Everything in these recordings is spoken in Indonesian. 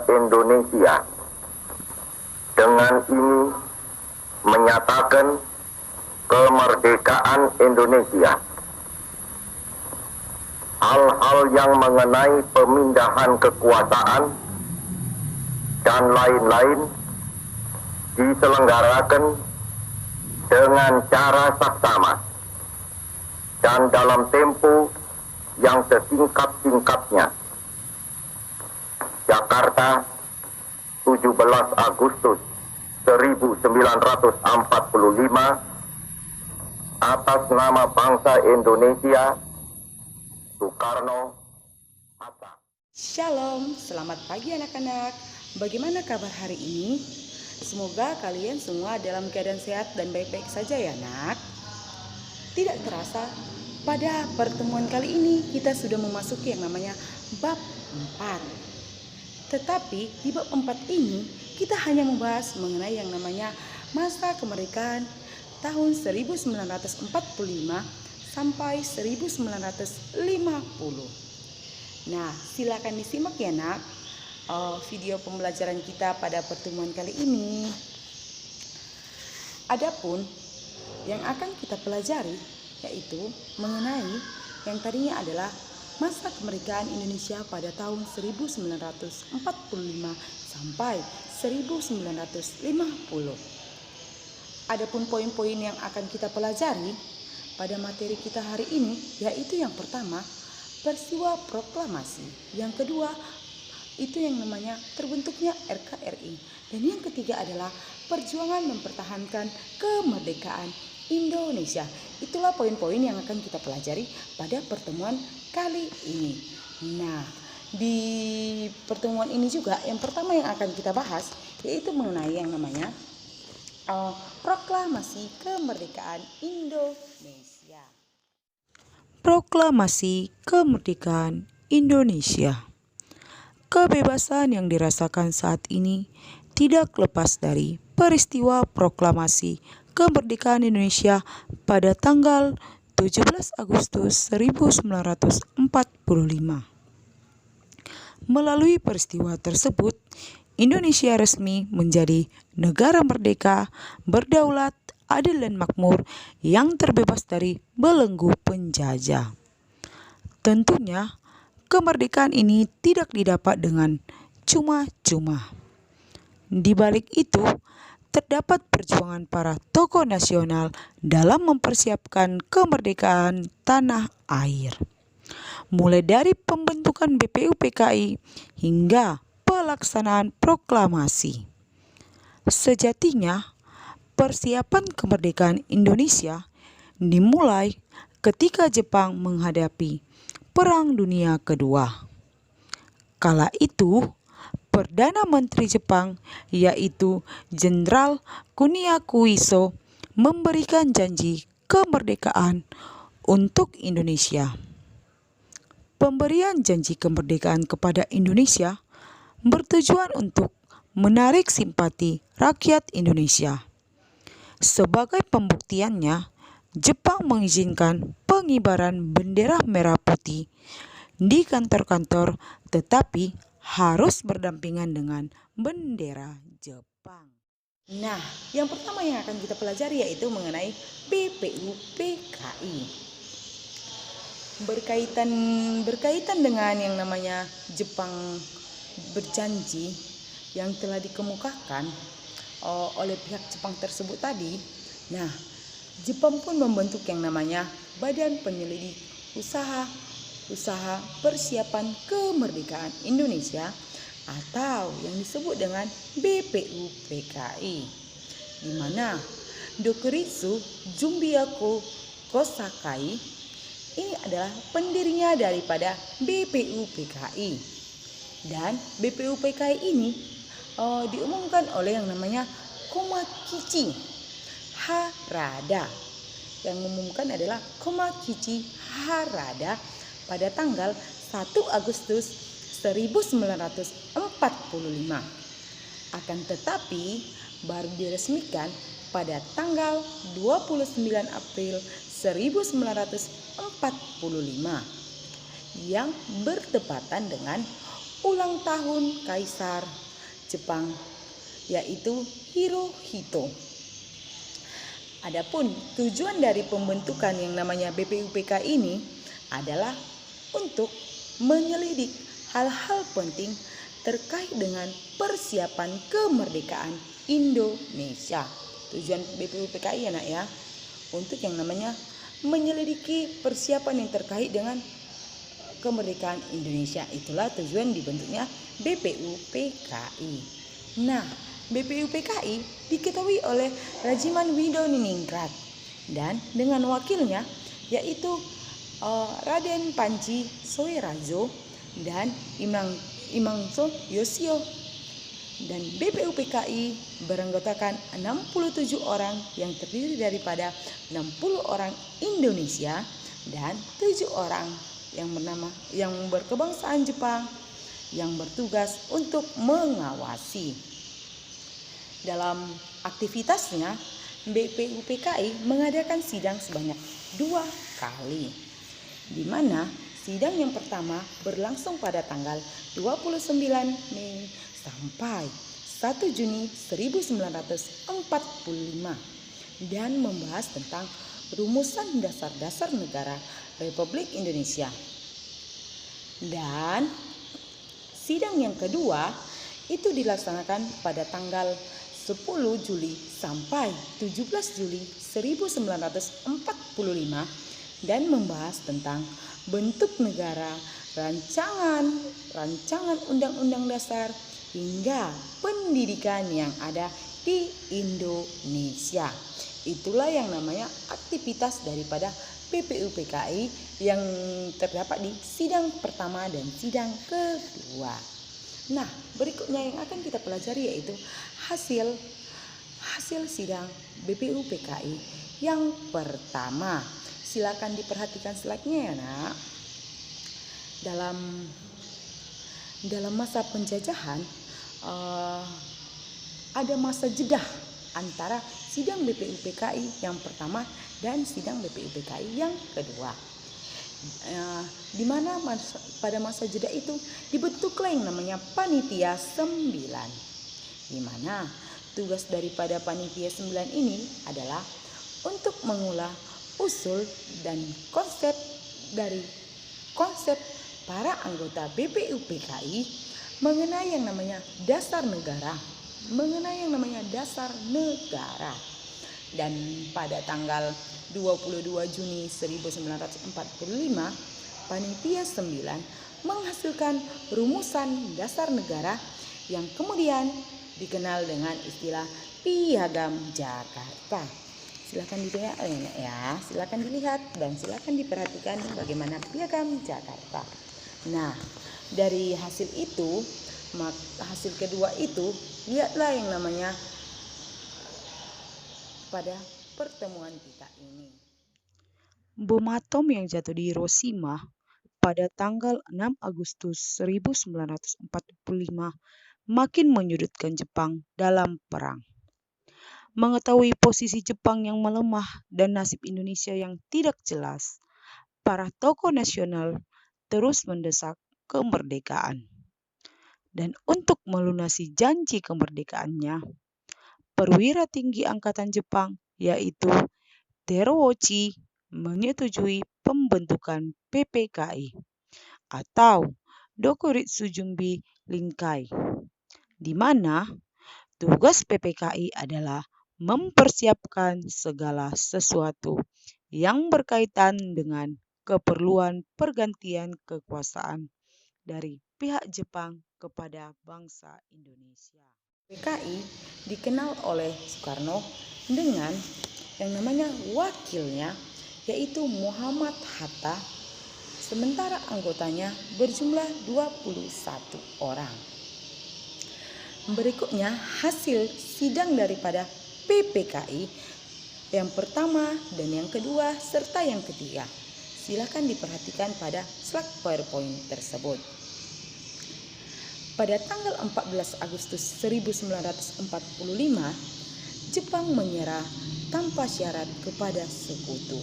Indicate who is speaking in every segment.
Speaker 1: Indonesia. Dengan ini menyatakan kemerdekaan Indonesia. Hal-hal yang mengenai pemindahan kekuasaan dan lain-lain diselenggarakan dengan cara saksama dan dalam tempo yang sesingkat-singkatnya. Jakarta, 17 Agustus 1945, atas nama bangsa Indonesia, Soekarno, Hatta.
Speaker 2: Shalom, selamat pagi anak-anak. Bagaimana kabar hari ini? Semoga kalian semua dalam keadaan sehat dan baik-baik saja ya nak. Tidak terasa, pada pertemuan kali ini kita sudah memasuki yang namanya bab 4. Tetapi di bab 4 ini kita hanya membahas mengenai yang namanya masa kemerdekaan tahun 1945 sampai 1950. Nah, silakan disimak ya nak video pembelajaran kita pada pertemuan kali ini. Adapun yang akan kita pelajari yaitu mengenai yang tadinya adalah masa kemerdekaan Indonesia pada tahun 1945 sampai 1950. Adapun poin-poin yang akan kita pelajari pada materi kita hari ini yaitu yang pertama, peristiwa proklamasi. Yang kedua, itu yang namanya terbentuknya RKRI. Dan yang ketiga adalah perjuangan mempertahankan kemerdekaan Indonesia. Itulah poin-poin yang akan kita pelajari pada pertemuan kali ini. Nah, di pertemuan ini juga yang pertama yang akan kita bahas yaitu mengenai yang namanya proklamasi kemerdekaan Indonesia. Proklamasi kemerdekaan Indonesia. Kebebasan yang dirasakan saat ini tidak lepas dari peristiwa proklamasi kemerdekaan Indonesia pada tanggal 17 Agustus 1945. Melalui peristiwa tersebut, Indonesia resmi menjadi negara merdeka, berdaulat, adil dan makmur yang terbebas dari belenggu penjajah. Tentunya, kemerdekaan ini tidak didapat dengan cuma-cuma. Di balik itu, terdapat perjuangan para tokoh nasional dalam mempersiapkan kemerdekaan tanah air. Mulai dari pembentukan BPUPKI hingga pelaksanaan proklamasi. Sejatinya, persiapan kemerdekaan Indonesia dimulai ketika Jepang menghadapi Perang Dunia Kedua. Kala itu, Perdana Menteri Jepang yaitu Jenderal Kuniakuiso memberikan janji kemerdekaan untuk Indonesia. Pemberian janji kemerdekaan kepada Indonesia bertujuan untuk menarik simpati rakyat Indonesia. Sebagai pembuktiannya, Jepang mengizinkan pengibaran bendera merah putih di kantor-kantor, tetapi harus berdampingan dengan bendera Jepang. Nah, yang pertama yang akan kita pelajari yaitu mengenai BPUPKI. Berkaitan dengan yang namanya Jepang berjanji yang telah dikemukakan oleh pihak Jepang tersebut tadi. Nah, Jepang pun membentuk yang namanya Badan Penyelidik Usaha Persiapan Kemerdekaan Indonesia atau yang disebut dengan BPUPKI, di mana Dokuritsu Jumbiako Kosakai ini adalah pendirinya daripada BPUPKI. Dan BPUPKI ini diumumkan oleh yang namanya Komakichi Harada. Yang mengumumkan adalah Komakichi Harada pada tanggal 1 Agustus 1945. Akan tetapi baru diresmikan pada tanggal 29 April 1945 yang bertepatan dengan ulang tahun Kaisar Jepang, yaitu Hirohito. Adapun tujuan dari pembentukan yang namanya BPUPK ini adalah untuk menyelidik hal-hal penting terkait dengan persiapan kemerdekaan Indonesia. Tujuan BPUPKI ya nak ya, untuk yang namanya menyelidiki persiapan yang terkait dengan kemerdekaan Indonesia. Itulah tujuan dibentuknya BPUPKI. Nah, BPUPKI diketahui oleh Rajiman Widodiningrat dan dengan wakilnya yaitu Raden Panji Soerajo dan Imangso Yosio. Dan BPUPKI beranggotakan 67 orang yang terdiri daripada 60 orang Indonesia dan 7 orang yang berkebangsaan Jepang yang bertugas untuk mengawasi. Dalam aktivitasnya, BPUPKI mengadakan sidang sebanyak 2 kali, di mana sidang yang pertama berlangsung pada tanggal 29 Mei sampai 1 Juni 1945 dan membahas tentang rumusan dasar-dasar negara Republik Indonesia. Dan sidang yang kedua itu dilaksanakan pada tanggal 10 Juli sampai 17 Juli 1945 dan membahas tentang bentuk negara, rancangan undang-undang dasar hingga pendidikan yang ada di Indonesia. Itulah yang namanya aktivitas daripada BPUPKI yang terdapat di sidang pertama dan sidang kedua. Nah, berikutnya yang akan kita pelajari yaitu hasil sidang BPUPKI yang pertama. Silakan diperhatikan slide-nya ya nak. Dalam masa penjajahan ada masa jeda antara sidang BPUPKI yang pertama dan sidang BPUPKI yang kedua. Di mana pada masa jeda itu dibentuklah yang namanya Panitia 9. Di mana tugas daripada Panitia 9 ini adalah untuk mengulah usul dan konsep para anggota BPUPKI mengenai yang namanya dasar negara, dan pada tanggal 22 Juni 1945 Panitia 9 menghasilkan rumusan dasar negara yang kemudian dikenal dengan istilah Piagam Jakarta. Silakan dilihat dan silakan diperhatikan bagaimana Piagam Jakarta. Nah, dari hasil kedua itu, lihatlah yang namanya pada pertemuan kita ini.
Speaker 3: Bom atom yang jatuh di Hiroshima pada tanggal 6 Agustus 1945 makin menyudutkan Jepang dalam perang. Mengetahui posisi Jepang yang melemah dan nasib Indonesia yang tidak jelas, para tokoh nasional terus mendesak kemerdekaan. Dan untuk melunasi janji kemerdekaannya, perwira tinggi Angkatan Jepang yaitu Terouchi menyetujui pembentukan PPKI atau Dokuritsu Junbi Linkai, di mana tugas PPKI adalah mempersiapkan segala sesuatu yang berkaitan dengan keperluan pergantian kekuasaan dari pihak Jepang kepada bangsa Indonesia.
Speaker 2: PKI dikenal oleh Soekarno dengan yang namanya wakilnya yaitu Muhammad Hatta, sementara anggotanya berjumlah 21 orang. Berikutnya hasil sidang daripada PPKI yang pertama dan yang kedua serta yang ketiga. Silakan diperhatikan pada slide PowerPoint tersebut. Pada tanggal 14 Agustus 1945, Jepang menyerah tanpa syarat kepada sekutu.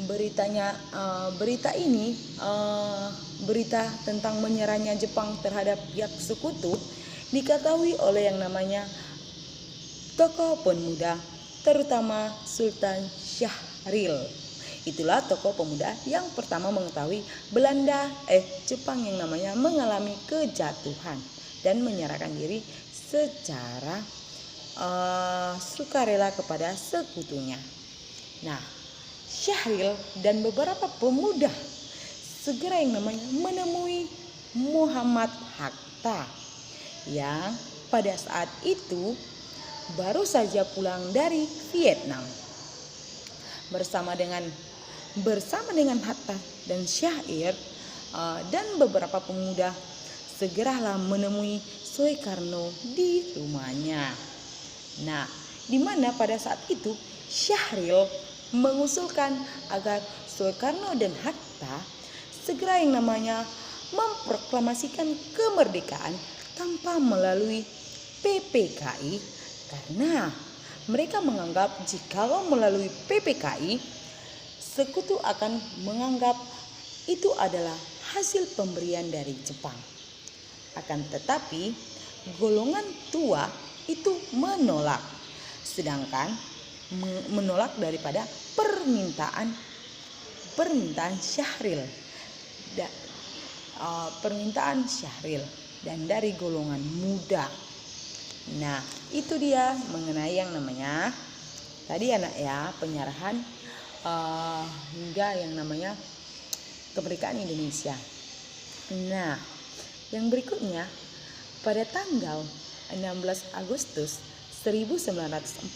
Speaker 2: berita ini berita tentang menyerahnya Jepang terhadap pihak sekutu diketahui oleh yang namanya tokoh pemuda, terutama Sultan Syahrir. Itulah tokoh pemuda yang pertama mengetahui Jepang yang namanya mengalami kejatuhan dan menyerahkan diri secara sukarela kepada sekutunya. Nah, Syahrir dan beberapa pemuda segera yang namanya menemui Muhammad Hatta yang pada saat itu baru saja pulang dari Vietnam. Bersama dengan Hatta dan Syahrir dan beberapa pemuda segeralah menemui Soekarno di rumahnya. Nah, di mana pada saat itu Syahrir mengusulkan agar Soekarno dan Hatta segera yang namanya memproklamasikan kemerdekaan tanpa melalui PPKI, karena mereka menganggap jikalau melalui PPKI sekutu akan menganggap itu adalah hasil pemberian dari Jepang. Akan tetapi golongan tua itu menolak, sedangkan menolak daripada permintaan Syahrir dan dari golongan muda. Nah, itu dia mengenai yang namanya tadi penyerahan hingga yang namanya kemerdekaan Indonesia. Nah, yang berikutnya pada tanggal 16 Agustus 1945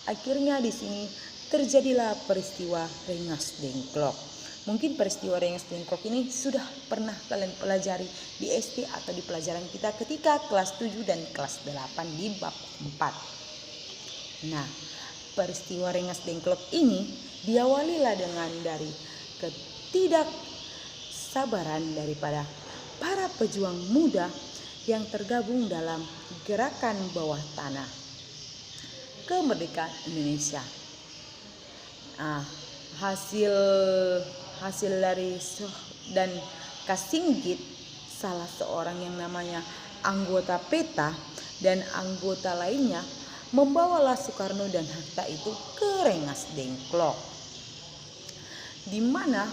Speaker 2: akhirnya di sini terjadilah peristiwa Rengas Dengklok. Mungkin peristiwa Rengas Dengklok ini sudah pernah kalian pelajari di SD atau di pelajaran kita ketika kelas 7 dan kelas 8 di bab 4. Nah, peristiwa Rengas Dengklok ini diawalilah dengan dari ketidaksabaran daripada para pejuang muda yang tergabung dalam gerakan bawah tanah kemerdekaan Indonesia. Hasil dari dan Kasinggit, salah seorang yang namanya anggota PETA dan anggota lainnya membawalah Soekarno dan Hatta itu ke Rengas Dengklok, di mana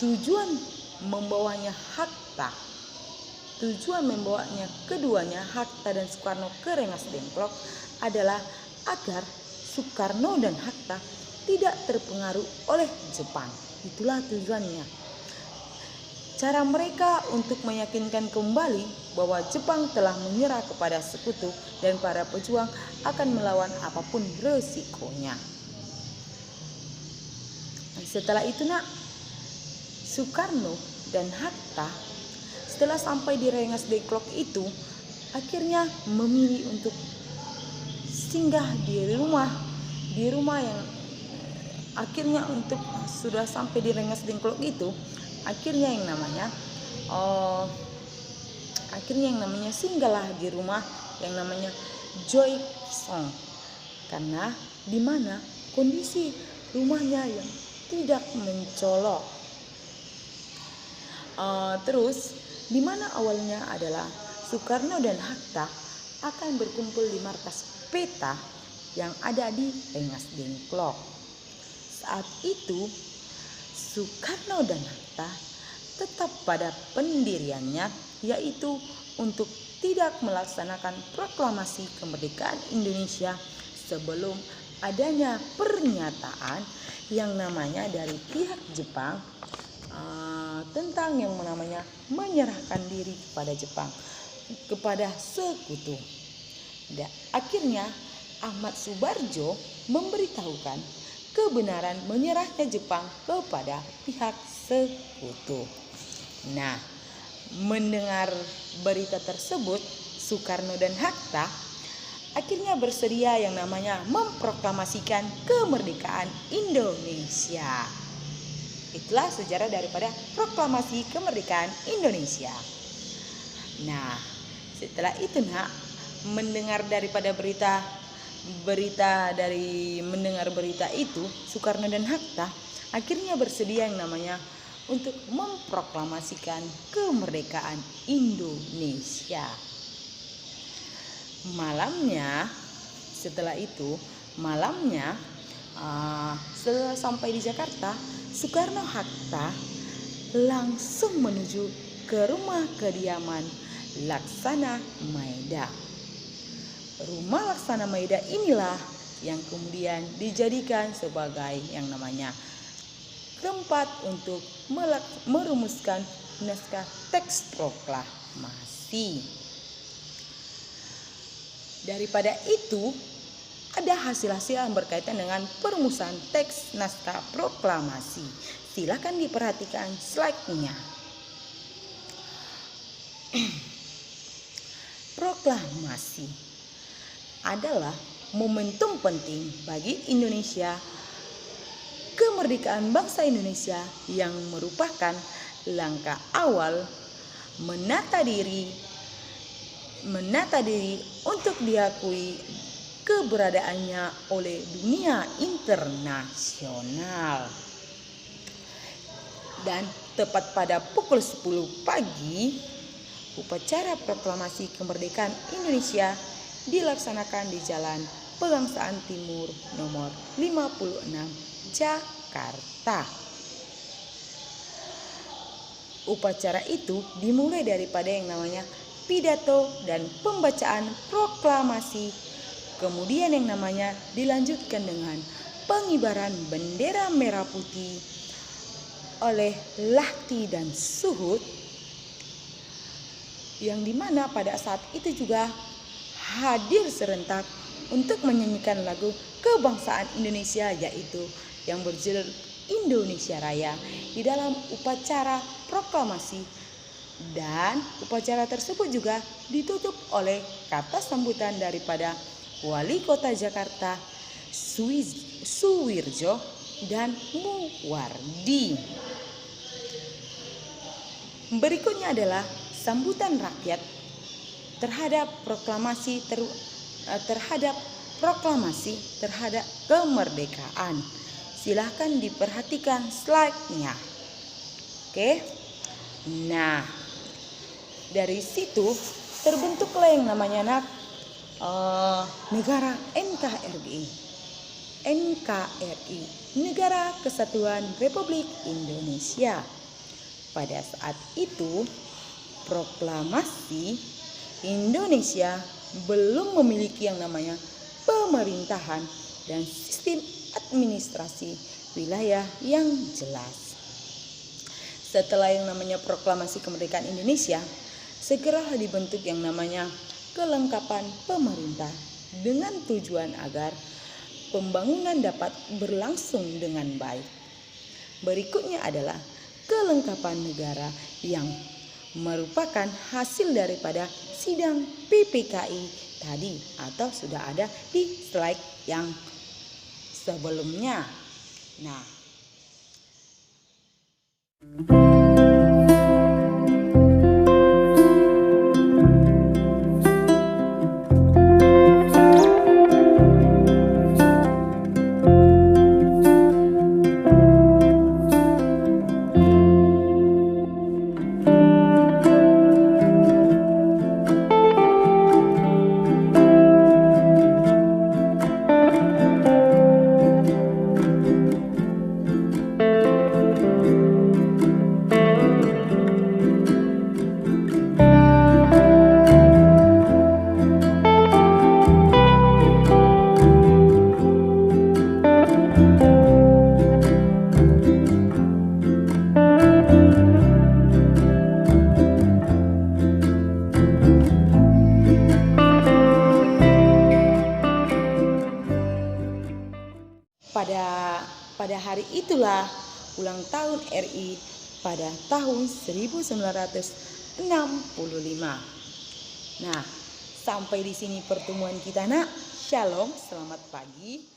Speaker 2: tujuan membawanya keduanya Hatta dan Soekarno ke Rengas Dengklok adalah agar Soekarno dan Hatta tidak terpengaruh oleh Jepang. Itulah tujuannya. Cara mereka untuk meyakinkan kembali bahwa Jepang telah menyerah kepada sekutu dan para pejuang akan melawan apapun resikonya. Setelah itu Soekarno dan Hatta setelah sampai di Rengas Dengklok itu akhirnya memilih untuk singgah di rumah yang akhirnya untuk sudah sampai di Rengas Dengklok itu akhirnya yang namanya singgahlah di rumah yang namanya Joy Song, karena di mana kondisi rumahnya yang tidak mencolok. Terus di mana awalnya adalah Soekarno dan Hatta akan berkumpul di markas PETA yang ada di Rengas Dengklok. Saat itu Soekarno dan Hatta tetap pada pendiriannya, yaitu untuk tidak melaksanakan proklamasi kemerdekaan Indonesia sebelum adanya pernyataan yang namanya dari pihak Jepang tentang yang namanya menyerahkan diri kepada sekutu. Dan akhirnya Ahmad Subarjo memberitahukan kebenaran menyerahnya Jepang kepada pihak sekutu. Nah, mendengar berita tersebut, Soekarno dan Hatta akhirnya bersedia yang namanya memproklamasikan kemerdekaan Indonesia. Itulah sejarah daripada proklamasi kemerdekaan Indonesia. Nah, setelah itu mendengar daripada berita mendengar berita itu, Soekarno dan Hatta akhirnya bersedia yang namanya untuk memproklamasikan kemerdekaan Indonesia. Setelah sampai di Jakarta, Soekarno-Hatta langsung menuju ke rumah kediaman Laksana Maeda. Rumah Laksana Maeda inilah yang kemudian dijadikan sebagai yang namanya tempat untuk merumuskan naskah teks proklamasi. Daripada itu, ada hasil-hasil yang berkaitan dengan perumusan teks naskah proklamasi. Silakan diperhatikan slide-nya. Proklamasi adalah momentum penting bagi Indonesia, kemerdekaan bangsa Indonesia yang merupakan langkah awal menata diri untuk diakui keberadaannya oleh dunia internasional. Dan tepat pada pukul 10 pagi, upacara proklamasi kemerdekaan Indonesia dilaksanakan di Jalan Pegangsaan Timur nomor 56 Jakarta. Upacara itu dimulai daripada yang namanya pidato dan pembacaan proklamasi. Kemudian yang namanya dilanjutkan dengan pengibaran bendera merah putih oleh Lahti dan Suhut, yang dimana pada saat itu juga hadir serentak untuk menyanyikan lagu kebangsaan Indonesia, yaitu yang berjudul Indonesia Raya di dalam upacara proklamasi. Dan upacara tersebut juga ditutup oleh kata sambutan daripada Wali Kota Jakarta Suwirjo dan Muwardi. Berikutnya adalah sambutan rakyat terhadap proklamasi terhadap kemerdekaan. Silahkan diperhatikan slide-nya. Oke. Nah, dari situ terbentuklah yang namanya negara NKRI, Negara Kesatuan Republik Indonesia. Pada saat itu, proklamasi Indonesia belum memiliki yang namanya pemerintahan dan sistem administrasi wilayah yang jelas. Setelah yang namanya proklamasi kemerdekaan Indonesia, segeralah dibentuk yang namanya kelengkapan pemerintah dengan tujuan agar pembangunan dapat berlangsung dengan baik. Berikutnya adalah kelengkapan negara yang merupakan hasil daripada sidang PPKI tadi atau sudah ada di slide yang sebelumnya. Nah, pada hari itulah ulang tahun RI pada tahun 1965. Nah, sampai di sini pertemuan kita, Nak. Shalom, selamat pagi.